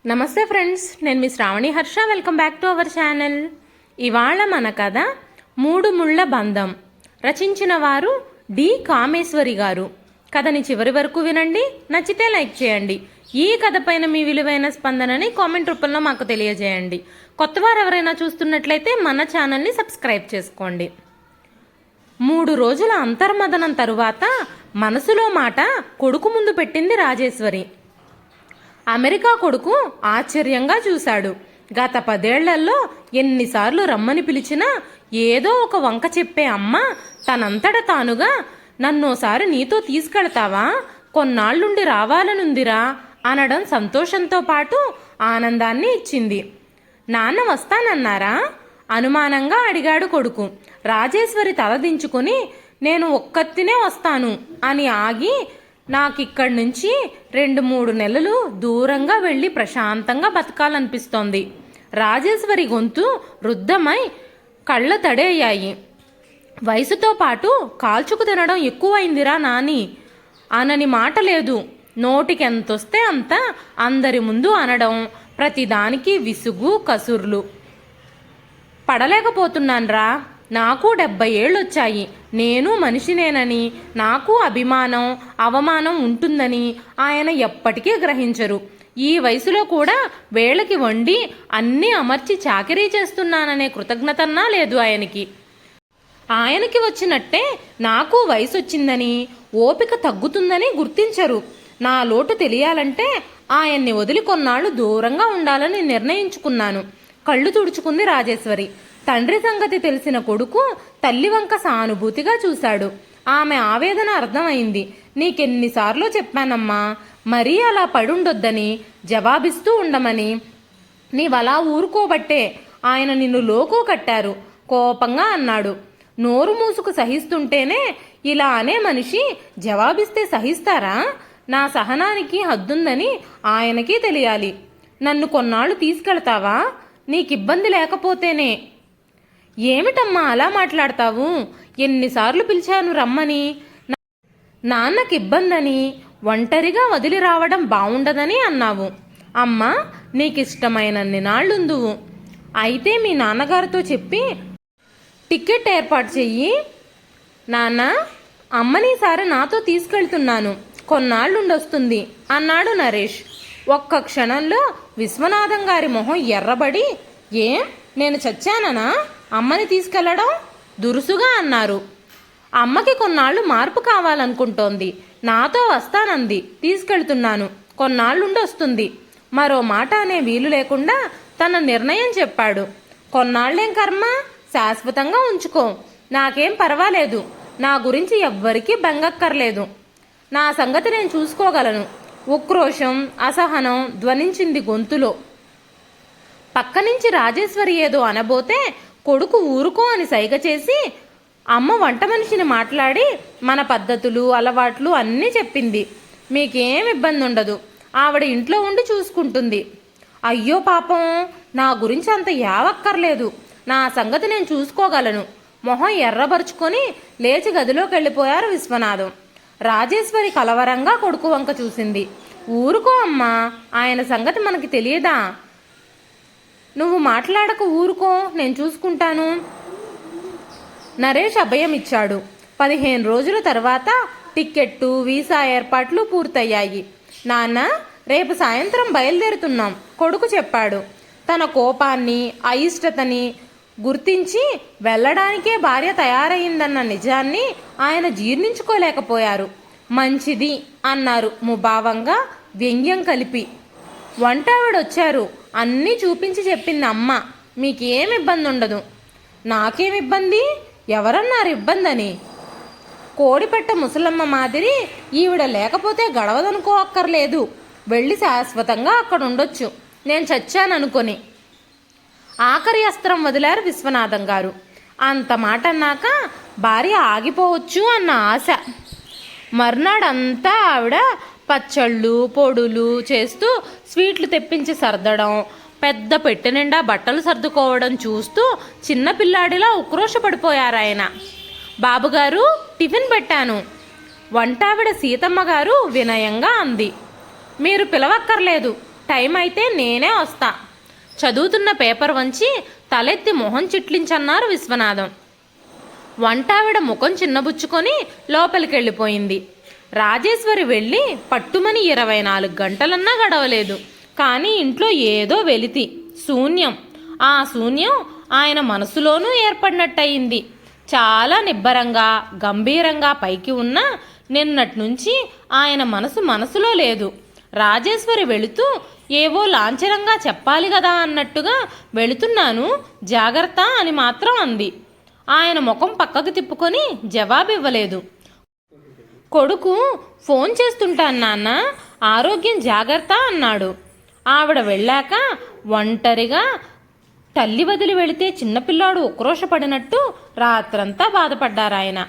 నమస్తే ఫ్రెండ్స్, నేను మీ Shravani Harsha. Welcome back to our channel. ఇవాళ మన కథ మూడు ముళ్ళ బంధం. రచించిన వారు డి కామేశ్వరి గారు. కథని చివరి వరకు వినండి. నచ్చితే లైక్ చేయండి. ఈ కథ పైన మీ విలువైన స్పందనని కామెంట్ రూపంలో మాకు తెలియజేయండి. కొత్తవారు ఎవరైనా చూస్తున్నట్లయితే మన ఛానల్ని సబ్స్క్రైబ్ చేసుకోండి. 3 రోజుల అంతర్మదనం తరువాత మనసులో మాట కొడుకు ముందు పెట్టింది రాజేశ్వరి. అమెరికా కొడుకు ఆశ్చర్యంగా చూశాడు. గత 10 ఏళ్లలో ఎన్నిసార్లు రమ్మని పిలిచినా ఏదో ఒక వంక చెప్పే అమ్మ తనంతట తానుగా నన్నోసారి నీతో తీసుకెళ్తావా, కొన్నాళ్లుండి రావాలనుందిరా అనడం సంతోషంతో పాటు ఆనందాన్ని ఇచ్చింది. నాన్న వస్తానన్నారా? అనుమానంగా అడిగాడు కొడుకు. రాజేశ్వరి తలదించుకుని నేను ఒక్కత్తినే వస్తాను అని ఆగి, నాకిక్కడి నుంచి 2-3 నెలలు దూరంగా వెళ్ళి ప్రశాంతంగా బతకాలనిపిస్తోంది. రాజేశ్వరి గొంతు రుద్ధమై కళ్ళ తడేయాయి. వయసుతో పాటు కాల్చుకు తినడం ఎక్కువైందిరా నాని అనని మాట లేదు. నోటికెంతొస్తే అంత అందరి ముందు అనడం, ప్రతిదానికి విసుగు కసుర్లు. పడలేకపోతున్నాన్రా. నాకు 70 ఏళ్ళొచ్చాయి. నేను మనిషినేనని, నాకు అభిమానం అవమానం ఉంటుందని ఆయన ఎప్పటికీ గ్రహించరు. ఈ వయసులో కూడా వేళకి వండి అన్నీ అమర్చి చాకరీ చేస్తున్నాననే కృతజ్ఞతన్నా లేదు ఆయనకి. ఆయనకి వచ్చినట్టే నాకు వయసు వచ్చిందని, ఓపిక తగ్గుతుందని గుర్తించరు. నా లోటు తెలియాలంటే ఆయన్ని వదిలి కొన్నాళ్ళు దూరంగా ఉండాలని నిర్ణయించుకున్నాను. కళ్ళు తుడుచుకుంది రాజేశ్వరి. తండ్రి సంగతి తెలిసిన కొడుకు తల్లి వంక సానుభూతిగా చూశాడు. ఆమె ఆవేదన అర్థమైంది. నీకెన్నిసార్లు చెప్పానమ్మా, మరీ అలా పడుండొద్దని, జవాబిస్తూ ఉండమని. నీవలా ఊరుకోబట్టే ఆయన నిన్ను లోకో కట్టారు కోపంగా అన్నాడు. నోరు మూసుకు సహిస్తుంటేనే ఇలా అనే మనిషి జవాబిస్తే సహిస్తారా? నా సహనానికి హద్దుందని ఆయనకి తెలియాలి. నన్ను కొన్నాళ్ళు తీసుకెళ్తావా? నీకిబ్బంది లేకపోతేనే. ఏమిటమ్మా అలా మాట్లాడతావు? ఎన్నిసార్లు పిలిచాను రమ్మని. నాన్నకిబ్బందని, ఒంటరిగా వదిలి రావడం బావుండదని అన్నావు. అమ్మా, నీకిష్టమైనన్ని నాళ్ళుందువు. అయితే మీ నాన్నగారితో చెప్పి టికెట్ ఏర్పాటు చెయ్యి. నాన్న, అమ్మనీసారి నాతో తీసుకెళ్తున్నాను, కొన్నాళ్ళుండొస్తుంది అన్నాడు నరేష్. ఒక్క క్షణంలో విశ్వనాథం గారి మొహం ఎర్రబడి, నేను చచ్చాననా అమ్మని తీసుకెళ్లడం? దురుసుగా అన్నారు. అమ్మకి కొన్నాళ్ళు మార్పు కావాలనుకుంటోంది. నాతో వస్తానంది. తీసుకెళ్తున్నాను, కొన్నాళ్ళుండొస్తుంది. మరో మాట అనే వీలు లేకుండా తన నిర్ణయం చెప్పాడు. కొన్నాళ్ళేం కర్మ, శాశ్వతంగా ఉంచుకో. నాకేం పర్వాలేదు. నా గురించి ఎవ్వరికీ బెంగక్కర్లేదు. నా సంగతి నేను చూసుకోగలను. ఉక్రోషం, అసహనం ధ్వనించింది గొంతులో. పక్కనుంచి రాజేశ్వరి ఏదో అనబోతే కొడుకు ఊరుకో అని సైగ చేసి అమ్మ వంట మనిషిని మాట్లాడి మన పద్ధతులు అలవాట్లు అన్నీ చెప్పింది. మీకేం ఇబ్బంది ఉండదు, ఆవిడ ఇంట్లో ఉండి చూసుకుంటుంది. అయ్యో పాపం, నా గురించి అంత యావక్కర్లేదు. నా సంగతి నేను చూసుకోగలను. మొహం ఎర్రబరుచుకొని లేచి గదిలోకి వెళ్ళిపోయారు విశ్వనాథం. రాజేశ్వరి కలవరంగా కొడుకు వంక చూసింది. ఊరుకో అమ్మా, ఆయన సంగతి మనకి తెలియదా? నువ్వు మాట్లాడక ఊరుకో, నేను చూసుకుంటాను. నరేష్ అభయం ఇచ్చాడు. 15 రోజుల తర్వాత టిక్కెట్టు, వీసా ఏర్పాట్లు పూర్తయ్యాయి. నాన్న, రేపు సాయంత్రం బయలుదేరుతున్నాం కొడుకు చెప్పాడు. తన కోపాన్ని, అయిష్టతని గుర్తించి వెళ్ళడానికే భార్య తయారయిందన్న నిజాన్ని ఆయన జీర్ణించుకోలేకపోయారు. మంచిది అన్నారు ముభావంగా, వ్యంగ్యం కలిపి. వంటావిడొచ్చారు. అన్నీ చూపించి చెప్పింది అమ్మ. మీకేం ఇబ్బంది ఉండదు. నాకేం ఇబ్బంది? ఎవరన్నారు ఇబ్బందని? కోడిపెట్ట ముసలమ్మ మాదిరి ఈవిడ లేకపోతే గడవదనుకో అక్కర్లేదు. వెళ్ళి శాశ్వతంగా అక్కడ ఉండొచ్చు, నేను చచ్చాననుకొని. ఆఖరి అస్త్రం వదిలారు విశ్వనాథం గారు. అంత మాట అన్నాక భార్య ఆగిపోవచ్చు అన్న ఆశ. మర్నాడంతా ఆవిడ పచ్చళ్ళు పొడులు చేస్తూ స్వీట్లు తెప్పించి సర్దడం, పెద్ద పెట్టె నిండా బట్టలు సర్దుకోవడం చూస్తూ చిన్నపిల్లాడిలా ఉక్రోషపడిపోయారాయన. బాబుగారు, టిఫిన్ పెట్టాను. వంటావిడ సీతమ్మ గారు వినయంగా అంది. మీరు పిలవక్కర్లేదు, టైం అయితే నేనే వస్తా. చదువుతున్న పేపర్ వంచి తలెత్తి మొహం చిట్లించన్నారు విశ్వనాథం. వంటావిడ ముఖం చిన్నబుచ్చుకొని లోపలికెళ్ళిపోయింది. రాజేశ్వరి వెళ్ళి పట్టుమని 24 గంటలన్నా గడవలేదు. కానీ ఇంట్లో ఏదో వెలితి, శూన్యం. ఆ శూన్యం ఆయన మనసులోనూ ఏర్పడినట్టయింది. చాలా నిబ్బరంగా గంభీరంగా పైకి ఉన్న నిన్నటి నుంచి ఆయన మనసులో లేదు. రాజేశ్వరి వెళుతూ ఏవో లాంఛనంగా చెప్పాలి కదా అన్నట్టుగా వెళుతున్నాను, జాగ్రత్త అని మాత్రం అంది. ఆయన ముఖం పక్కకు తిప్పుకొని జవాబివ్వలేదు. కొడుకు ఫోన్ చేస్తుంటాను నాన్న, ఆరోగ్యం జాగ్రత్త అన్నాడు. ఆవిడ వెళ్ళాక ఒంటరిగా తల్లి వదిలి వెళితే చిన్నపిల్లాడు ఉక్రోషపడినట్టు రాత్రంతా బాధపడ్డారాయన.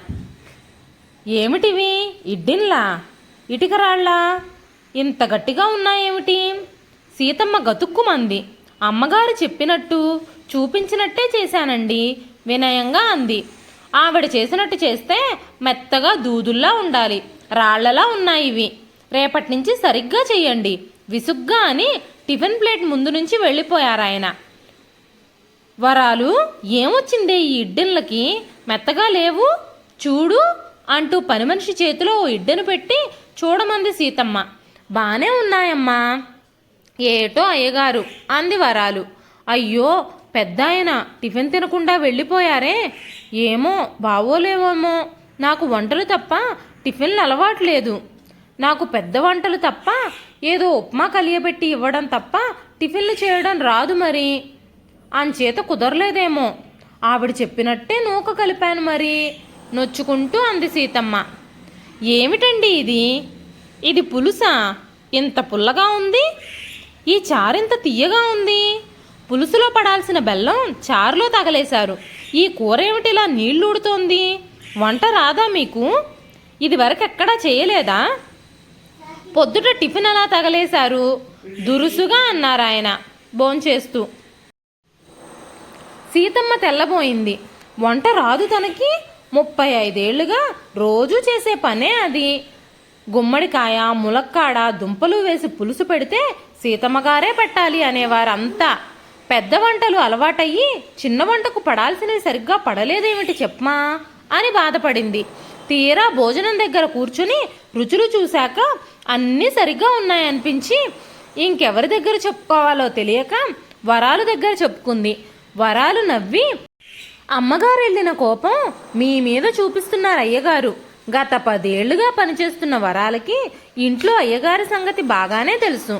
ఏమిటివి, ఇడ్డిన్లా, ఇటుకరాళ్ళా, ఇంత గట్టిగా ఉన్నాయేమిటి? సీతమ్మ గతుక్కుమంది. అమ్మగారు చెప్పినట్టు చూపించినట్టే చేశానండి వినయంగా అంది. ఆవిడ చేసినట్టు చేస్తే మెత్తగా దూదుల్లా ఉండాలి, రాళ్లలా ఉన్నాయి ఇవి, రేపటి నుంచి సరిగ్గా చెయ్యండి విసుగ్గా అని టిఫిన్ ప్లేట్ ముందు నుంచి వెళ్ళిపోయారాయన. వరాలు, ఏమొచ్చిందే ఈ ఇడ్డెన్లకి, మెత్తగా లేవు చూడు అంటూ పని మనిషి చేతిలో ఓ ఇడ్డెను పెట్టి చూడమంది సీతమ్మ. బానే ఉన్నాయమ్మా. ఏటో అయ్యగారు అంది వరాలు. అయ్యో పెద్దాయన టిఫిన్ తినకుండా వెళ్ళిపోయారే, ఏమో బావోలేవేమో. నాకు వంటలు తప్ప టిఫిన్లు అలవాటు లేదు. నాకు పెద్ద వంటలు తప్ప ఏదో ఉప్మా కలియబెట్టి ఇవ్వడం తప్ప టిఫిన్లు చేయడం రాదు మరి. అంచేత కుదరలేదేమో. ఆవిడ చెప్పినట్టే నూక కలిపాను మరి నొచ్చుకుంటూ అంది సీతమ్మ. ఏమిటండి ఇది? ఇది పులుసా? ఇంత పుల్లగా ఉంది. ఈ చారింత తీయగా ఉంది. పులుసులో పడాల్సిన బెల్లం చారులో తగలేశారు. ఈ కూర ఏమిటిలా నీళ్లూడుతోంది? వంట రాదా మీకు? ఇది వరకు ఎక్కడా చేయలేదా? పొద్దుట టిఫిన్ అలా తగలేశారు దురుసుగా అన్నారాయన భోంచేస్తూ. సీతమ్మ తెల్లబోయింది. వంట రాదు తనకి? 35 ఏళ్లుగా రోజూ చేసే పనే అది. గుమ్మడికాయ, ములక్కాడ, దుంపలు వేసి పులుసు పెడితే సీతమ్మగారే పెట్టాలి అనేవారంతా. పెద్ద వంటలు అలవాటయ్యి చిన్న వంటకు పడాల్సినవి సరిగ్గా పడలేదేమిటి చెప్పమా అని బాధపడింది. తీరా భోజనం దగ్గర కూర్చుని రుచులు చూశాక అన్నీ సరిగ్గా ఉన్నాయనిపించి ఇంకెవరి దగ్గర చెప్పుకోవాలో తెలియక వరాలు దగ్గర చెప్పుకుంది. వరాలు నవ్వి, అమ్మగారు వెళ్ళిన కోపం మీ మీద చూపిస్తున్నారు అయ్యగారు. గత 10 ఏళ్లుగా పనిచేస్తున్న వరాలకి ఇంట్లో అయ్యగారి సంగతి బాగానే తెలుసు.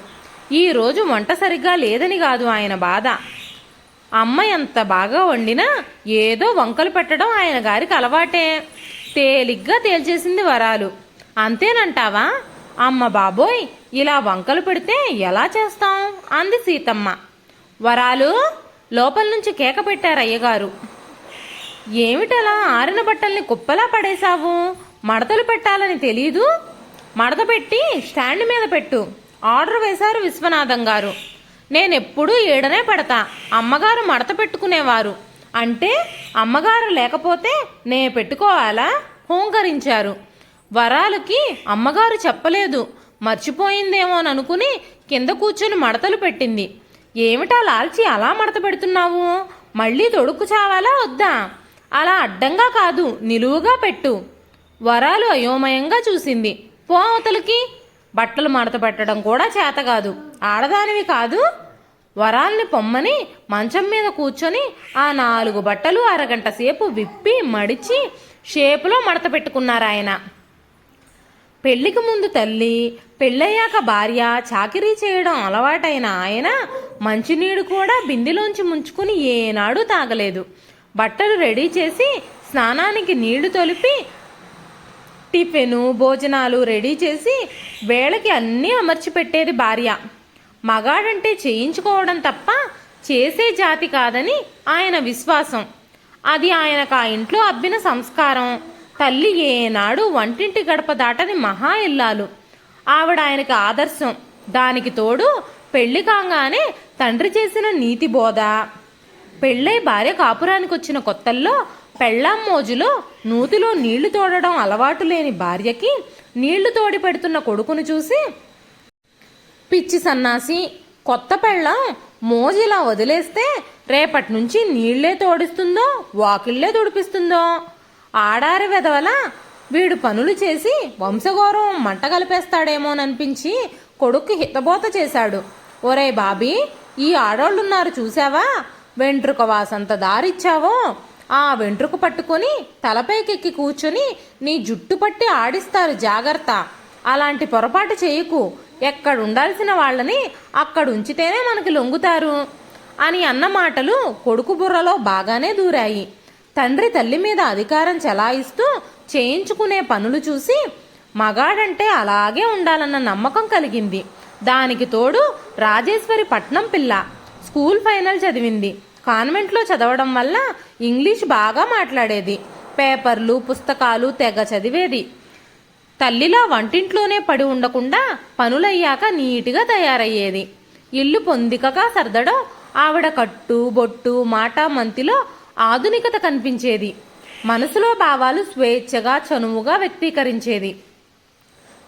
ఈరోజు వంట సరిగ్గా లేదని కాదు ఆయన బాధ. అమ్మ ఎంత బాగా వండినా ఏదో వంకలు పెట్టడం ఆయన గారికి అలవాటే. తేలిగ్గా తేల్చేసింది వరాలు. అంతేనంటావా? అమ్మ బాబోయ్, ఇలా వంకలు పెడితే ఎలా చేస్తాం అంది సీతమ్మ. వరాలు, లోపల నుంచి కేక పెట్టారు అయ్యగారు. ఏమిటలా ఆరిన బట్టల్ని కుప్పలా పడేశావు? మడతలు పెట్టాలని తెలీదు? మడత పెట్టి స్టాండ్ మీద పెట్టు ఆర్డర్ వేశారు విశ్వనాథం గారు. నేనెప్పుడూ ఈడనే పెడతా, అమ్మగారు మడత పెట్టుకునేవారు అంటే అమ్మగారు లేకపోతే నే పెట్టుకోవాలా? హోంకరించారు. వరాలకి అమ్మగారు చెప్పలేదు, మర్చిపోయిందేమోననుకుని కింద కూర్చొని మడతలు పెట్టింది. ఏమిటా లాల్చి అలా మడత పెడుతున్నావు? మళ్ళీ తొడుక్కు చావాలా వద్దా? అలా అడ్డంగా కాదు, నిలువుగా పెట్టు. వరాలు అయోమయంగా చూసింది. పో అవతలికి. బట్టలు మడత పెట్టడం కూడా చేత కాదు, ఆడదానివి కాదు. వరాల్ని పొమ్మని మంచం మీద కూర్చొని ఆ 4 బట్టలు అరగంట సేపు విప్పి మడిచి షేపులో మడత పెట్టుకున్నారాయన. పెళ్లికి ముందు తల్లి, పెళ్ళయ్యాక భార్య చాకిరీ చేయడం అలవాటైన ఆయన మంచినీడు కూడా బిందెలోంచి ముంచుకుని ఏనాడు తాగలేదు. బట్టలు రెడీ చేసి స్నానానికి నీళ్లు తొలిపి టిఫిను భోజనాలు రెడీ చేసి వేళకి అన్నీ అమర్చి పెట్టేది భార్య. మగాడంటే చేయించుకోవడం తప్ప చేసే జాతి కాదని ఆయన విశ్వాసం. అది ఆయనకు ఆ ఇంట్లో అబ్బిన సంస్కారం. తల్లి ఏనాడు వంటింటి గడప దాటని మహా ఇల్లాలు. ఆవిడ ఆయనకు ఆదర్శం. దానికి తోడు పెళ్లి కాగానే తండ్రి చేసిన నీతి బోధ. పెళ్ళై భార్య కాపురానికి వచ్చిన కొత్తల్లో పెళ్ళాం మోజులో నూతిలో నీళ్లు తోడడం అలవాటు లేని భార్యకి నీళ్లు తోడి పెడుతున్న కొడుకును చూసి పిచ్చి సన్నాసి, కొత్త పెళ్ళం మోజిలా వదిలేస్తే రేపటి నుంచి నీళ్లే తోడిస్తుందో వాకిళ్లే తుడిపిస్తుందో. ఆడారి వెధవల వీడు పనులు చేసి వంశగౌరవం మంట కలిపేస్తాడేమోననిపించి కొడుక్కి హితబోత చేశాడు. ఒరే బాబీ, ఈ ఆడోళ్ళున్నారు చూసావా, వెంట్రుక వాసంత దారిచ్చావో ఆ వెంట్రుక పట్టుకొని తలపైకెక్కి కూర్చొని నీ జుట్టు పట్టి ఆడిస్తారు, జాగ్రత్త. అలాంటి పొరపాటు చేయకు. ఎక్కడుండాల్సిన వాళ్ళని అక్కడుంచితేనే మనకి లొంగుతారు అని అన్న మాటలు కొడుకు బుర్రలో బాగానే దూరాయి. తండ్రి తల్లి మీద అధికారం చెలాయిస్తూ చేయించుకునే పనులు చూసి మగాడంటే అలాగే ఉండాలన్న నమ్మకం కలిగింది. దానికి తోడు రాజేశ్వరి పట్నం పిల్ల, స్కూల్ ఫైనల్ చదివింది. కాన్వెంట్లో చదవడం వల్ల ఇంగ్లీష్ బాగా మాట్లాడేది. పేపర్లు పుస్తకాలు తెగ చదివేది. తల్లిలా వంటింట్లోనే పడి ఉండకుండా పనులయ్యాక నీటిగా తయారయ్యేది. ఇల్లు పొందికగా సర్దడం ఆవిడ కట్టు బొట్టు మాట మంతిలో ఆధునికత కనిపించేది. మనసులో భావాలు స్వేచ్ఛగా చనువుగా వ్యక్తీకరించేది.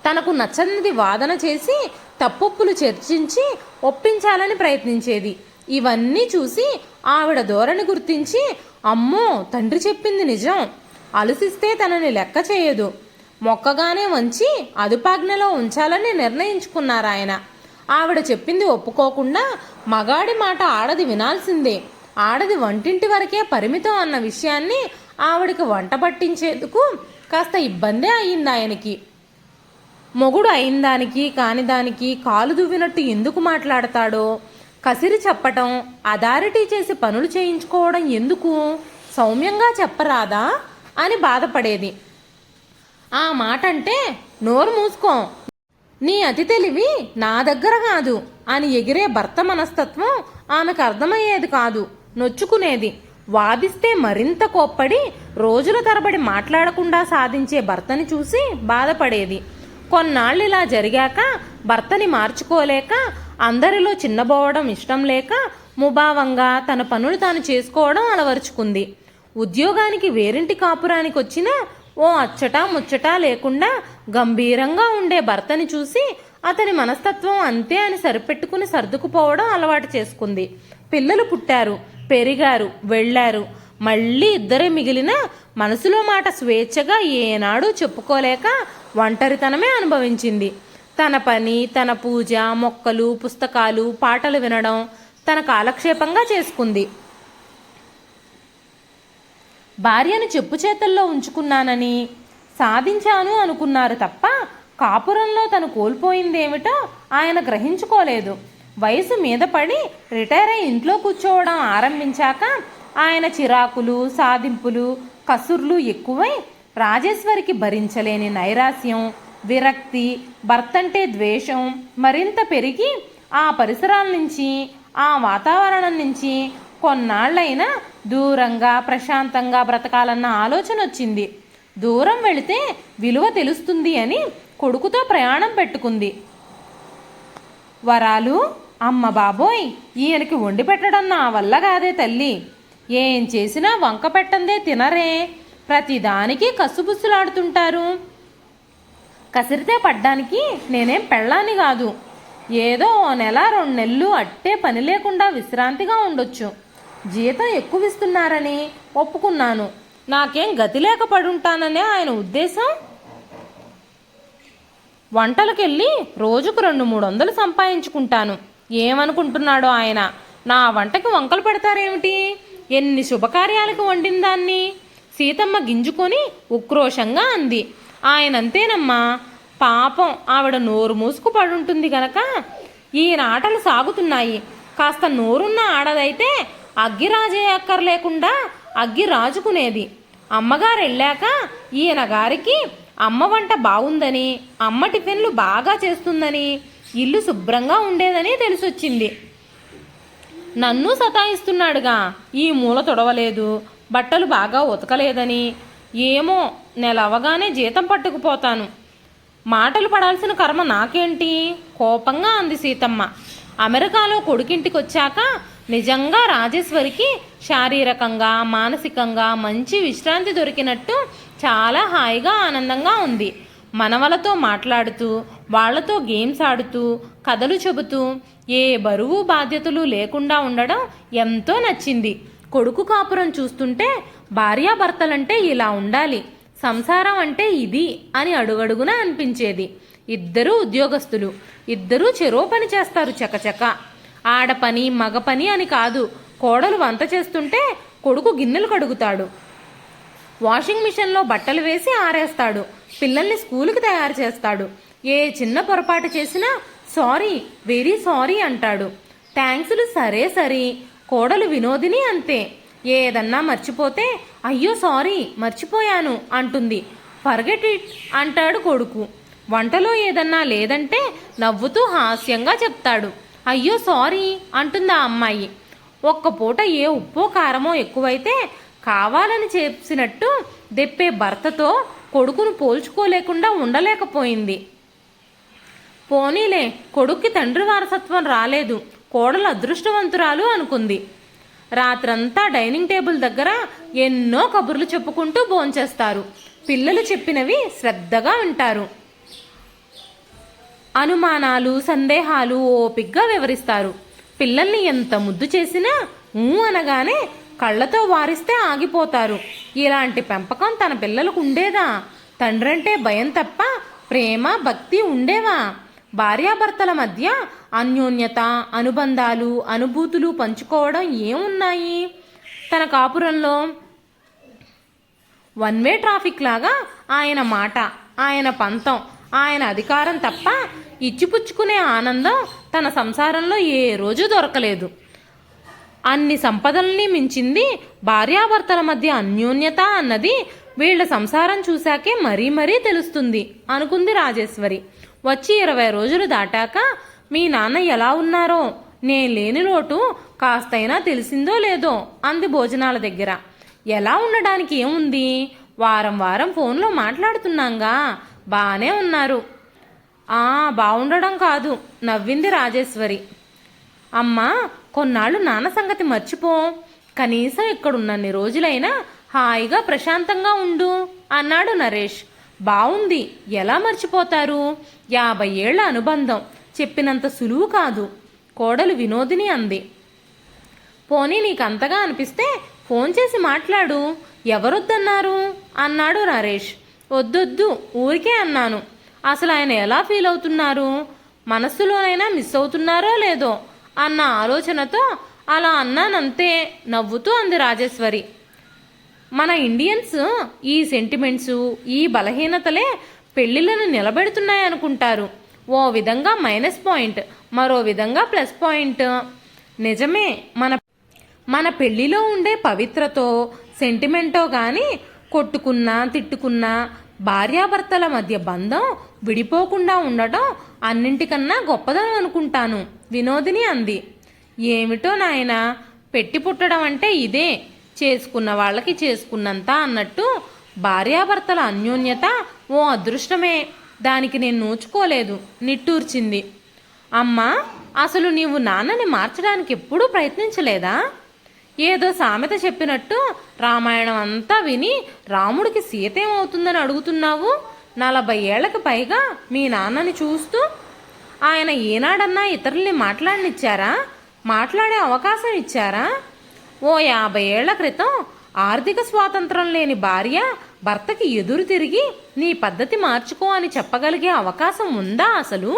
తనకు నచ్చనిది వాదన చేసి తప్పొప్పులు చర్చించి ఒప్పించాలని ప్రయత్నించేది. ఇవన్నీ చూసి ఆవిడ ధోరణి గుర్తించి, అమ్మో తండ్రి చెప్పింది నిజం, అలసిస్తే తనని లెక్క చేయదు, మొక్కగానే వంచి అదుపాజ్ఞలో ఉంచాలని నిర్ణయించుకున్నారాయన. ఆవిడ చెప్పింది ఒప్పుకోకుండా మగాడి మాట ఆడది వినాల్సిందే, ఆడది వంటింటి వరకే పరిమితం అన్న విషయాన్ని ఆవిడకి వంట పట్టించేందుకు కాస్త ఇబ్బందే అయ్యింది ఆయనకి. మొగుడు అయిందానికి కానిదానికి కాలు దువ్వినట్టు ఎందుకు మాట్లాడతాడో, కసిరి చెప్పటం, అథారిటీ చేసి పనులు చేయించుకోవడం ఎందుకు, సౌమ్యంగా చెప్పరాదా అని బాధపడేది. ఆ మాట అంటే నోరు మూసుకో, నీ అతి తెలివి నా దగ్గర కాదు అని ఎగిరే భర్త మనస్తత్వం ఆమెకు అర్థమయ్యేది కాదు, నొచ్చుకునేది. వాదిస్తే మరింత కోప్పడి రోజుల తరబడి మాట్లాడకుండా సాధించే భర్తని చూసి బాధపడేది. కొన్నాళ్ళు ఇలా జరిగాక భర్తని మార్చుకోలేక, అందరిలో చిన్నబోవడం ఇష్టం లేక ముభావంగా తన పనులు తాను చేసుకోవడం అలవరుచుకుంది. ఉద్యోగానికి వేరింటి కాపురానికి వచ్చినా ఓ అచ్చటా ముచ్చటా లేకుండా గంభీరంగా ఉండే భర్తని చూసి అతని మనస్తత్వం అంతే అని సరిపెట్టుకుని సర్దుకుపోవడం అలవాటు చేసుకుంది. పిల్లలు పుట్టారు, పెరిగారు, వెళ్ళారు. మళ్ళీ ఇద్దరే మిగిలిన మనసులో మాట స్వేచ్ఛగా ఏనాడూ చెప్పుకోలేక ఒంటరితనమే అనుభవించింది. తన పని, తన పూజ, మొక్కలు, పుస్తకాలు, పాటలు వినడం తన కాలక్షేపంగా చేసుకుంది. భార్యను చెప్పు చేతల్లో ఉంచుకున్నానని సాధించాను అనుకున్నారు తప్ప కాపురంలో తను కోల్పోయిందేమిటో ఆయన గ్రహించుకోలేదు. వయసు మీద పడి రిటైర్ అయి ఇంట్లో కూర్చోవడం ఆరంభించాక ఆయన చిరాకులు, సాధింపులు, కసుర్లు ఎక్కువై రాజేశ్వరికి భరించలేని నైరాస్యం, విరక్తి, భర్తంటే ద్వేషం మరింత పెరిగి ఆ పరిసరాల నుంచి, ఆ వాతావరణం నుంచి కొన్నాళ్లైనా దూరంగా ప్రశాంతంగా బ్రతకాలన్న ఆలోచన వచ్చింది. దూరం వెళితే విలువ తెలుస్తుంది అని కొడుకుతో ప్రయాణం పెట్టుకుంది. వరాలు, అమ్మ బాబోయ్, ఈయనకి వండి పెట్టడం నా వల్ల కాదే తల్లి, ఏం చేసినా వంక పెట్టందే తినరే, ప్రతిదానికి కసుబుస్సులాడుతుంటారు. కసిరితే పడ్డానికి నేనేం పెళ్ళాన్ని కాదు, ఏదో 1 నెల 2 నెలలు అట్టే పని లేకుండా విశ్రాంతిగా ఉండొచ్చు. జీతం ఎక్కువ ఇస్తున్నారని ఒప్పుకున్నాను, నాకేం గతి లేక పడుంటాననే ఆయన ఉద్దేశం. వంటలకెళ్ళి రోజుకు 200-300 సంపాదించుకుంటాను. ఏమనుకుంటున్నాడో ఆయన, నా వంటకి వంకలు పెడతారేమిటి, ఎన్ని శుభకార్యాలకు వండిన దాన్ని. సీతమ్మ గింజుకొని ఉక్రోషంగా అంది. ఆయనంతేనమ్మా, పాపం ఆవిడ నోరు మూసుకు పడుంటుంది గనక ఈయన ఆటలు సాగుతున్నాయి. కాస్త నోరున్న ఆడదైతే అగ్గి రాజేయక్కర్లేకుండా అగ్గి రాజుకునేది. అమ్మగారు వెళ్ళాక ఈయన గారికి అమ్మ వంట బాగుందని, అమ్మ టిఫిన్లు బాగా చేస్తుందని, ఇల్లు శుభ్రంగా ఉండేదని తెలిసొచ్చింది. నన్ను సతాయిస్తున్నాడుగా, ఈ మూల తొడవలేదు, బట్టలు బాగా ఉతకలేదని. ఏమో, నెల అవగానే జీతం పట్టుకుపోతాను, మాటలు పడాల్సిన కర్మ నాకేంటి, కోపంగా అంది సీతమ్మ. అమెరికాలో కొడుకింటికొచ్చాక నిజంగా రాజేశ్వరికి శారీరకంగా మానసికంగా మంచి విశ్రాంతి దొరికినట్టు చాలా హాయిగా ఆనందంగా ఉంది. మనవలతో మాట్లాడుతూ, వాళ్లతో గేమ్స్ ఆడుతూ, కథలు చెబుతూ ఏ బరువు బాధ్యతలు లేకుండా ఉండడం ఎంతో నచ్చింది. కొడుకు కాపురం చూస్తుంటే భార్యాభర్తలంటే ఇలా ఉండాలి, సంసారం అంటే ఇది అని అడుగడుగునా అనిపించేది. ఇద్దరూ ఉద్యోగస్తులు, ఇద్దరూ చెరో పని చేస్తారు చకచక. ఆడపని మగ పని అని కాదు. కోడలు వంట చేస్తుంటే కొడుకు గిన్నెలు కడుగుతాడు, వాషింగ్ మిషన్లో బట్టలు వేసి ఆరేస్తాడు, పిల్లల్ని స్కూలుకి తయారు చేస్తాడు. ఏ చిన్న పొరపాటు చేసినా సారీ, వెరీ సారీ అంటాడు. థ్యాంక్స్లు సరే సరి. కోడలు వినోదిని అంతే. ఏదన్నా మర్చిపోతే అయ్యో సారీ మర్చిపోయాను అంటుంది. ఫర్గెట్ ఇట్ అంటాడు కొడుకు. వంటలో ఏదన్నా లేదంటే నవ్వుతూ హాస్యంగా చెప్తాడు. అయ్యో సారీ అంటుంది ఆ అమ్మాయి. ఒక్క పూట ఏ ఉప్పో కారమో ఎక్కువైతే కావాలని చేసినట్టు దెప్పే భర్తతో కొడుకును పోల్చుకోలేకుండా ఉండలేకపోయింది. పోనీలే, కొడుక్కి తండ్రి వారసత్వం రాలేదు, కోడలు అదృష్టవంతురాలు అనుకుంది. రాత్రంతా డైనింగ్ టేబుల్ దగ్గర ఎన్నో కబుర్లు చెప్పుకుంటూ భోంచేస్తారు. పిల్లలు చెప్పినవి శ్రద్ధగా వింటారు. అనుమానాలు సందేహాలు ఓపిగ్గా వివరిస్తారు. పిల్లల్ని ఎంత ముద్దు చేసినా అనగానే కళ్ళతో వారిస్తే ఆగిపోతారు. ఇలాంటి పెంపకం తన పిల్లలకు ఉండేదా? తండ్రంటే భయం తప్ప ప్రేమ భక్తి ఉండేవా? భార్యాభర్తల మధ్య అన్యోన్యత, అనుబంధాలు, అనుభూతులు పంచుకోవడం ఏమున్నాయి తన కాపురంలో? వన్ వే ట్రాఫిక్ లాగా ఆయన మాట, ఆయన పంతం, ఆయన అధికారం తప్ప ఇచ్చిపుచ్చుకునే ఆనందం తన సంసారంలో ఏ రోజు దొరకలేదు. అన్ని సంపదల్ని మించింది భార్యాభర్తల మధ్య అన్యోన్యత అన్నది వీళ్ల సంసారం చూశాకే మరీ మరీ తెలుస్తుంది అనుకుంది రాజేశ్వరి. వచ్చి 20 రోజులు దాటాక మీ నాన్న ఎలా ఉన్నారో, నేను లేని లోటు కాస్తైనా తెలిసిందో లేదో అంది భోజనాల దగ్గర. ఎలా ఉండడానికి ఏముంది, వారం వారం ఫోన్లో మాట్లాడుతున్నాంగా, బానే ఉన్నారు. బాగుండడం కాదు నవ్వింది రాజేశ్వరి. అమ్మా, కొన్నాళ్ళు నాన్న సంగతి మర్చిపో, కనీసం ఇక్కడున్నన్ని రోజులైనా హాయిగా ప్రశాంతంగా ఉండు అన్నాడు నరేష్. బావుంది, ఎలా మర్చిపోతారు? 50 ఏళ్ల అనుబంధం చెప్పినంత సులువు కాదు, కోడలు వినోదిని అంది. పోనీ నీకంతగా అనిపిస్తే ఫోన్ చేసి మాట్లాడు, ఎవరొద్దన్నారు అన్నాడు నరేష్. వద్దొద్దు, ఊరికే అన్నాను. అసలు ఆయన ఎలా ఫీల్ అవుతున్నారు, మనస్సులోనైనా మిస్ అవుతున్నారో లేదో అన్న ఆలోచనతో అలా అన్నానంతే నవ్వుతూ అంది రాజేశ్వరి. మన ఇండియన్స్ ఈ సెంటిమెంట్సు, ఈ బలహీనతలే పెళ్లిళ్లను నిలబెడుతున్నాయనుకుంటారు. ఓ విధంగా మైనస్ పాయింట్, మరో విధంగా ప్లస్ పాయింట్. నిజమే, మన పెళ్లిలో ఉండే పవిత్రతో సెంటిమెంటో గాని కొట్టుకున్నా తిట్టుకున్నా భార్యాభర్తల మధ్య బంధం విడిపోకుండా ఉండటం అన్నింటికన్నా గొప్పదని అనుకుంటాను వినోదిని అంది. ఏమిటో నాయనా, పెట్టి పుట్టడం అంటే ఇదే, చేసుకున్న వాళ్ళకి చేసుకున్నంత అన్నట్టు భార్యాభర్తల అన్యోన్యత ఓ అదృష్టమే, దానికి నేను నోచుకోలేదు నిట్టూర్చింది. అమ్మా, అసలు నీవు నాన్నని మార్చడానికి ఎప్పుడూ ప్రయత్నించలేదా? ఏదో సామెత చెప్పినట్టు రామాయణం అంతా విని రాముడికి సీత ఏమవుతుందని అడుగుతున్నావు. 40 ఏళ్లకు పైగా మీ నాన్నని చూస్తూ ఆయన ఏనాడన్నా ఇతరుల్ని మాట్లాడనిచ్చారా? మాట్లాడే అవకాశం ఇచ్చారా? ఓ 50 ఏళ్ల క్రితం ఆర్థిక స్వాతంత్రం లేని భార్య భర్తకి ఎదురు తిరిగి నీ పద్ధతి మార్చుకో అని చెప్పగలిగే అవకాశం ఉందా అసలు?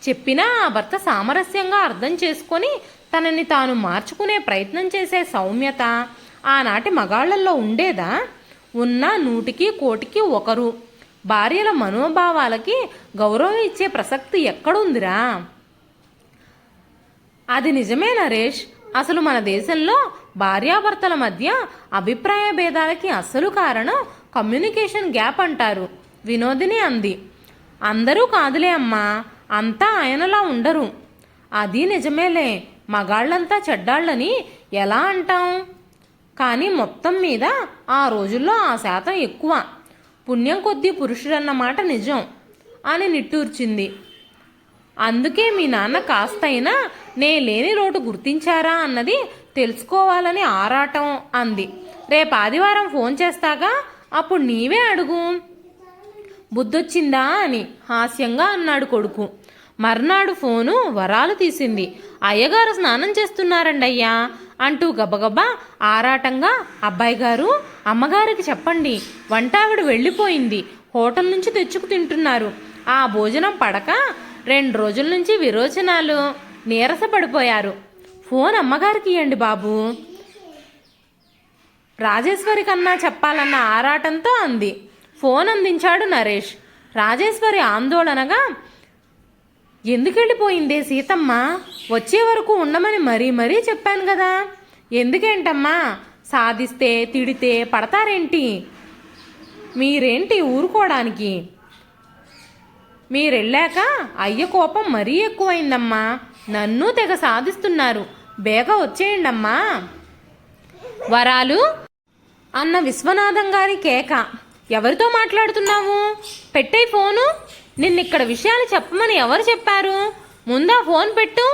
చెప్పినా ఆ భర్త సామరస్యంగా అర్థం చేసుకొని తనని తాను మార్చుకునే ప్రయత్నం చేసే సౌమ్యత ఆనాటి మగాళ్లల్లో ఉండేదా? ఉన్న 100కి 1,000కి ఒకరు. భార్యల మనోభావాలకి గౌరవం ఇచ్చే ప్రసక్తి ఎక్కడుందిరా? అది నిజమే నరేష్. అసలు మన దేశంలో భార్యాభర్తల మధ్య అభిప్రాయ భేదాలకి అసలు కారణం కమ్యూనికేషన్ గ్యాప్ అంటారు వినోదిని అంది. అందరూ కాదులే అమ్మా, అంతా ఆయనలా ఉండరు. అది నిజమేలే, మగాళ్ళంతా చెడ్డాళ్ళని ఎలా అంటాం? కానీ మొత్తం మీద ఆ రోజుల్లో ఆ శాతం ఎక్కువ. పుణ్యం కొద్దీ పురుషుడన్నమాట నిజం అని నిట్టూర్చింది. అందుకే మీ నాన్న కాస్తైనా నే లేని లోటు గుర్తించారా అన్నది తెలుసుకోవాలని ఆరాటం అంది. రేపు ఆదివారం ఫోన్ చేస్తాగా, అప్పుడు నీవే అడుగు. బుద్ధొచ్చిందా అని హాస్యంగా అన్నాడు కొడుకు. మర్నాడు ఫోను వరాలు తీసింది. అయ్యగారు స్నానం చేస్తున్నారండి అయ్యా అంటూ గబగబా ఆరాటంగా, అబ్బాయి గారు అమ్మగారికి చెప్పండి, వంటావిడ వెళ్ళిపోయింది, హోటల్ నుంచి తెచ్చుకు తింటున్నారు. ఆ భోజనం పడక 2 రోజుల నుంచి విరోచనాలు, నీరసపడిపోయారు. ఫోన్ అమ్మగారికి ఇవ్వండి బాబు, రాజేశ్వరి కన్నా చెప్పాలన్న ఆరాటంతో అంది. ఫోన్ అందించాడు నరేష్. రాజేశ్వరి ఆందోళనగా, ఎందుకెళ్ళిపోయిందే సీతమ్మ, వచ్చే వరకు ఉండమని మరీ చెప్పాను కదా. ఎందుకేంటమ్మా, సాధిస్తే తిడితే పడతారేంటి, మీరేంటి ఊరుకోవడానికి, మీరెళ్ళాక అయ్య కోపం మరీ ఎక్కువైందమ్మా, నన్ను తెగ సాధిస్తున్నారు, బేగ వచ్చేయండమ్మా. వరాలు అన్న విశ్వనాథం గారి కేక. ఎవరితో మాట్లాడుతున్నావు, పెట్టే ఫోను, నిన్నిక్కడ విషయాలు చెప్పమని ఎవరు చెప్పారు, ముందా ఫోన్ పెట్టు,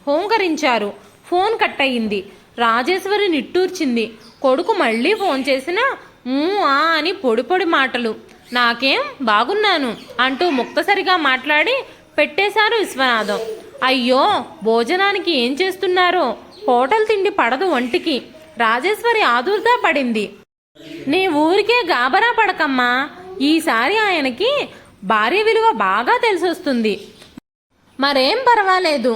హోంకరించారు. ఫోన్ కట్ అయ్యింది. రాజేశ్వరి నిట్టూర్చింది. కొడుకు మళ్ళీ ఫోన్ చేసినా ఆ అని పొడి మాటలు. నాకేం బాగున్నాను అంటూ ముక్తసరిగా మాట్లాడి పెట్టేశారు విశ్వనాథం. అయ్యో, భోజనానికి ఏం చేస్తున్నారో, హోటల్ తిండి పడదు ఒంటికి. రాజేశ్వరి ఆదుర్దా పడింది. నీ ఊరికే గాబరా పడకమ్మా, ఈసారి ఆయనకి భార్య విలువ బాగా తెలిసొస్తుంది. మరేం పర్వాలేదు,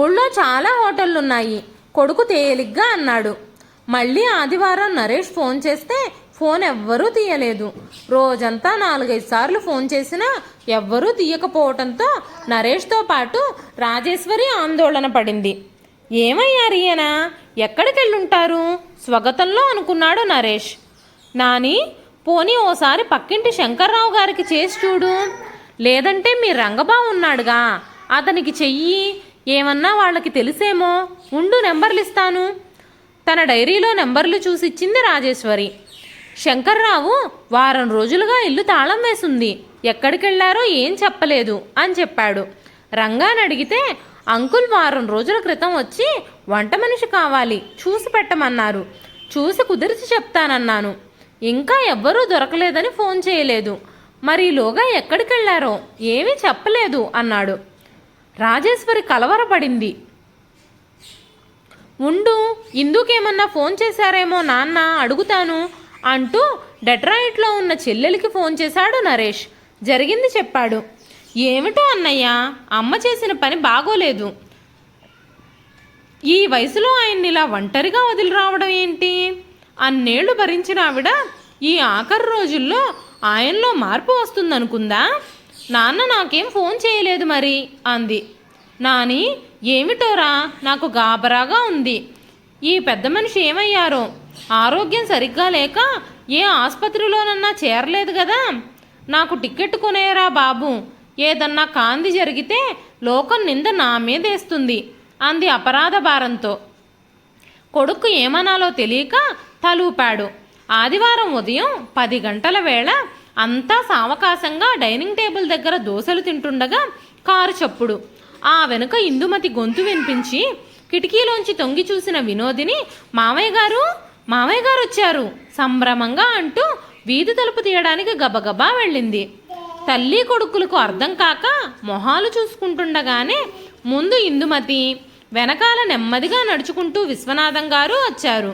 ఊళ్ళో చాలా హోటళ్లున్నాయి, కొడుకు తేలిగ్గా అన్నాడు. మళ్ళీ ఆదివారం నరేష్ ఫోన్ చేస్తే ఫోన్ ఎవ్వరూ తీయలేదు. రోజంతా 4-5 సార్లు ఫోన్ చేసినా ఎవ్వరూ తీయకపోవటంతో నరేష్తో పాటు రాజేశ్వరి ఆందోళన పడింది. ఏమయ్యారీయనా, ఎక్కడికెళ్ళుంటారు, స్వగతంలో అనుకున్నాడు నరేష్. నాని, పోనీ ఓసారి పక్కింటి శంకర్రావు గారికి చేసి చూడు, లేదంటే మీ రంగబాబు ఉన్నాడుగా, అతనికి చెయ్యి, ఏమన్నా వాళ్ళకి తెలిసేమో, ఉండు నెంబర్లు ఇస్తాను. తన డైరీలో నెంబర్లు చూసిచ్చింది రాజేశ్వరి. శంకర్రావు వారం రోజులుగా ఇల్లు తాళం వేసుంది, ఎక్కడికెళ్లారో ఏం చెప్పలేదు అని చెప్పాడు. రంగాని అడిగితే అంకుల్ వారం రోజుల క్రితం వచ్చి వంట మనిషి కావాలి, చూసి పెట్టమన్నారు, చూసి కుదిరిచి చెప్తానన్నాను, ఇంకా ఎవ్వరూ దొరకలేదని ఫోన్ చేయలేదు, మరీలోగా ఎక్కడికెళ్లారో ఏమీ చెప్పలేదు అన్నాడు. రాజేశ్వరి కలవరపడింది. ఉండు, ఇందుకేమన్నా ఫోన్ చేశారేమో నాన్న, అడుగుతాను అంటూ డెట్రాయిట్లో ఉన్న చెల్లెలికి ఫోన్ చేశాడు నరేష్. జరిగింది చెప్పాడు. ఏమిటో అన్నయ్య, అమ్మ చేసిన పని బాగోలేదు, ఈ వయసులో ఆయన్ని ఇలా ఒంటరిగా వదిలి రావడం ఏంటి, అన్నేళ్లు భరించిన ఆవిడ ఈ ఆఖరి రోజుల్లో ఆయనలో మార్పు వస్తుందనుకుందా, నాన్న నాకేం ఫోన్ చేయలేదు మరి అంది. నాని, ఏమిటోరా, నాకు గాబరాగా ఉంది, ఈ పెద్ద మనిషి ఏమయ్యారో, ఆరోగ్యం సరిగ్గా లేక ఏ ఆసుపత్రిలోనన్నా చేరలేదు కదా, నాకు టికెట్ కొనేరా బాబు, ఏదన్నా కాంది జరిగితే లోకం నింద నా మీదేస్తుంది అంది అపరాధ భారంతో. కొడుకు ఏమనాలో తెలియక తలూపాడు. ఆదివారం ఉదయం 10 గంటల వేళ అంతా సావకాశంగా డైనింగ్ టేబుల్ దగ్గర దోశలు తింటుండగా కారు చప్పుడు. ఆ వెనుక ఇందుమతి గొంతు వినిపించి కిటికీలోంచి తొంగి చూసిన వినోదిని, మామయ్య గారు వచ్చారు సంభ్రమంగా అంటూ వీధి తలుపు తీయడానికి గబగబా వెళ్ళింది. తల్లి కొడుకులకు అర్థం కాక మొహాలు చూసుకుంటుండగానే ముందు ఇందుమతి, వెనకాల నెమ్మదిగా నడుచుకుంటూ విశ్వనాథం గారు వచ్చారు.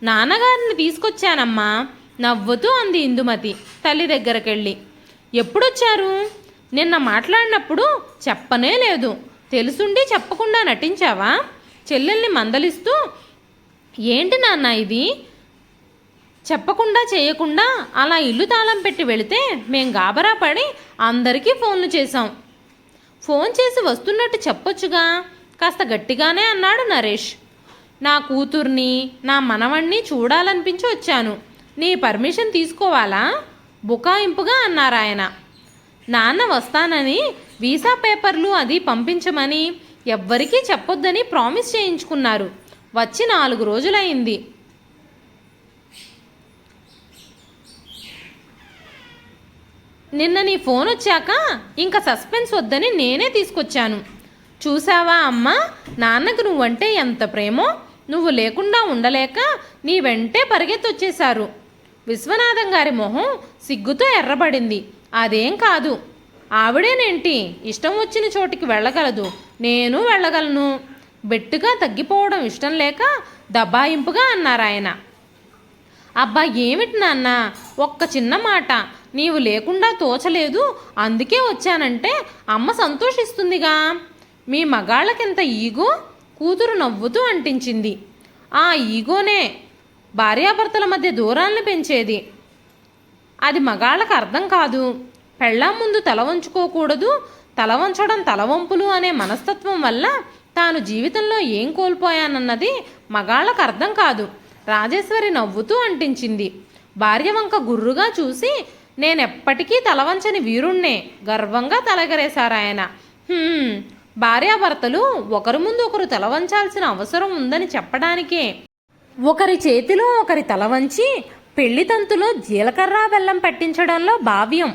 నాన్నగారిని తీసుకొచ్చానమ్మా నవ్వుతూ అంది ఇందుమతి తల్లి దగ్గరకెళ్ళి. ఎప్పుడొచ్చారు, నిన్న మాట్లాడినప్పుడు చెప్పనే లేదు, తెలుసుండి చెప్పకుండా నటించావా, చెల్లెల్ని మందలిస్తూ. ఏంటి నాన్న ఇది, చెప్పకుండా చేయకుండా అలా ఇల్లు తాళం పెట్టి వెళితే మేం గాబరా పడి అందరికీ ఫోన్లు చేశాం, ఫోన్ చేసి వస్తున్నట్టు చెప్పొచ్చుగా, కాస్త గట్టిగానే అన్నాడు నరేష్. నా కూతుర్ని నా మనవణ్ణి చూడాలనిపించి వచ్చాను, నీ పర్మిషన్ తీసుకోవాలా, బుకాయింపుగా అన్నారాయన. నాన్న వస్తానని వీసా పేపర్లు అది పంపించమని ఎవ్వరికీ చెప్పొద్దని ప్రామిస్ చేయించుకున్నారు, వచ్చి 4 రోజులైంది. నిన్న నీ ఫోన్ వచ్చాక ఇంకా సస్పెన్స్ వద్దని నేనే తీసుకొచ్చాను. చూసావా అమ్మా, నాన్నకు నువ్వంటే ఎంత ప్రేమో, నువ్వు లేకుండా ఉండలేక నీ వెంటే పరిగెత్తొచ్చేశారు. విశ్వనాథం గారి మొహం సిగ్గుతో ఎర్రబడింది. అదేం కాదు, ఆవిడేనేంటి ఇష్టం వచ్చిన చోటికి వెళ్ళగలదు, నేను వెళ్ళగలను. బెట్టుగా తగ్గిపోవడం ఇష్టం లేక దబాయింపుగా అన్నారు ఆయన. అబ్బా ఏమిటి నాన్న, ఒక్క చిన్న మాట, నీవు లేకుండా తోచలేదు, అందుకే వచ్చానంటే అమ్మ సంతోషిస్తుందిగా. మీ మగాళ్ళకింత ఈగో, కూతురు నవ్వుతూ అంటించింది. ఆ ఈగోనే భార్యాభర్తల మధ్య దూరాలను పెంచేది. అది మగాళ్ళకు అర్థం కాదు. పెళ్ళాం ముందు తల వంచుకోకూడదు, తల వంచడం తలవంపులు అనే మనస్తత్వం వల్ల తాను జీవితంలో ఏం కోల్పోయానన్నది మగాళ్ళకు అర్థం కాదు. రాజేశ్వరి నవ్వుతూ అంటించింది. భార్య వంక గుర్రుగా చూసి, నేనెప్పటికీ తలవంచని వీరుణ్ణే, గర్వంగా తలగరేశారాయన. భార్యాభర్తలు ఒకరి ముందు ఒకరు తలవంచాల్సిన అవసరం ఉందని చెప్పడానికే ఒకరి చేతిలో ఒకరి తలవంచి పెళ్లి తంతులో జీలకర్ర బెల్లం పెట్టించడంలో భావ్యం.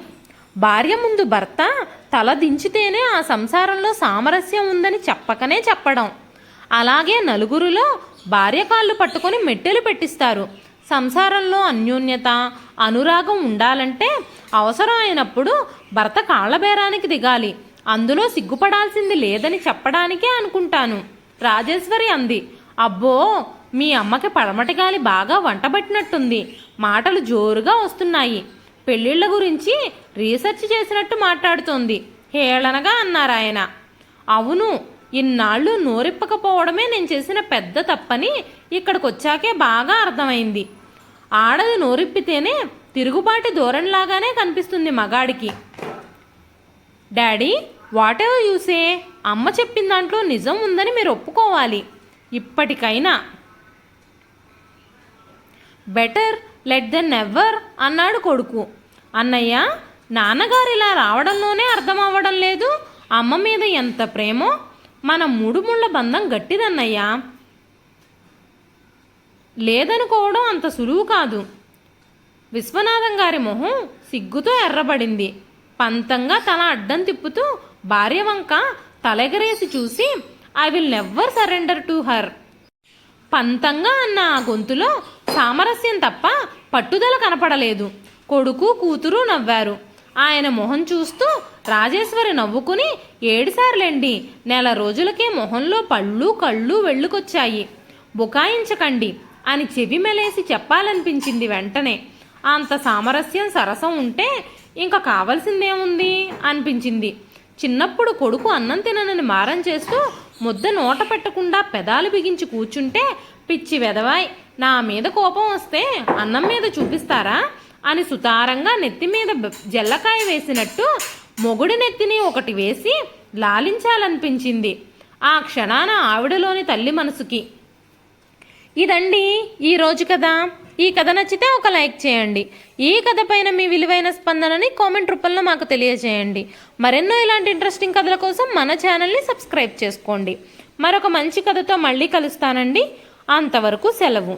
భార్య ముందు భర్త తల దించితేనే ఆ సంసారంలో సామరస్యం ఉందని చెప్పకనే చెప్పడం. అలాగే నలుగురిలో భార్య కాళ్ళు పట్టుకొని మెట్టెలు పెట్టిస్తారు. సంసారంలో అన్యోన్యత, అనురాగం ఉండాలంటే అవసరం అయినప్పుడు భర్త కాళ్ళబేరానికి దిగాలి. అందులో సిగ్గుపడాల్సింది లేదని చెప్పడానికే అనుకుంటాను. రాజేశ్వరి అంది. అబ్బో, మీ అమ్మకి పడమటి గాలి బాగా వంటబట్టినట్టుంది, మాటలు జోరుగా వస్తున్నాయి. పెళ్ళిళ్ళ గురించి రీసెర్చ్ చేసినట్టు మాట్లాడుతోంది హేళనగా అన్నారాయన. అవును, ఇన్నాళ్ళు నోరిప్పకపోవడమే నేను చేసిన పెద్ద తప్పని ఇక్కడికొచ్చాకే బాగా అర్థమైంది. ఆడది నోరిప్పితేనే తిరుగుబాటి ధోరణిలాగానే కనిపిస్తుంది మగాడికి. Daddy, whatever you say, అమ్మ చెప్పిన దాంట్లో నిజం ఉందని మీరు ఒప్పుకోవాలి ఇప్పటికైనా. బెటర్ లెట్ దెన్ ఎవర్ అన్నాడు కొడుకు. అన్నయ్య, నాన్నగారు ఇలా రావడంలోనే అర్థం అవ్వడం లేదు అమ్మ మీద ఎంత ప్రేమో. మన మూడు ముళ్ళ బంధం గట్టిదన్నయ్యా, లేదనుకోవడం అంత సులువు కాదు. విశ్వనాథం గారి మొహం సిగ్గుతో ఎర్రబడింది. పంతంగా తల అడ్డం తిప్పుతూ భార్య వంక తలెగరేసి చూసి, I will never surrender to her. పంతంగా అన్న ఆ గొంతులో సామరస్యం తప్ప పట్టుదల కనపడలేదు. కొడుకు కూతురు నవ్వారు. ఆయన మొహం చూస్తూ రాజేశ్వరి నవ్వుకుని, ఏడుసార్లేండి, నెల రోజులకే మొహంలో పళ్ళు కళ్ళు వెళ్ళుకొచ్చాయి, బుకాయించకండి అని చెవి మెలేసి చెప్పాలనిపించింది వెంటనే. అంత సామరస్యం సరసం ఉంటే ఇంకా కావలసిందేముంది అనిపించింది. చిన్నప్పుడు కొడుకు అన్నం తిననని మారం చేస్తూ ముద్ద నోట పెట్టకుండా పెదాలు బిగించి కూర్చుంటే, పిచ్చి వెదవాయ్, నా మీద కోపం వస్తే అన్నం మీద చూపిస్తారా అని సుతారంగా నెత్తి మీద జల్లకాయ వేసినట్టు మొగుడి నెత్తిని ఒకటి వేసి లాలించాలనిపించింది ఆ క్షణాన ఆవిడలోని తల్లి మనసుకి. ఇదండి ఈరోజు కథ. ఈ కథ నచ్చితే ఒక లైక్ చేయండి. ఈ కథ పైన మీ విలువైన స్పందనని కామెంట్ రూపంలో మాకు తెలియజేయండి. మరెన్నో ఇలాంటి ఇంట్రెస్టింగ్ కథల కోసం మన ఛానల్ని సబ్స్క్రైబ్ చేసుకోండి. మరొక మంచి కథతో మళ్ళీ కలుస్తానండి. అంతవరకు సెలవు.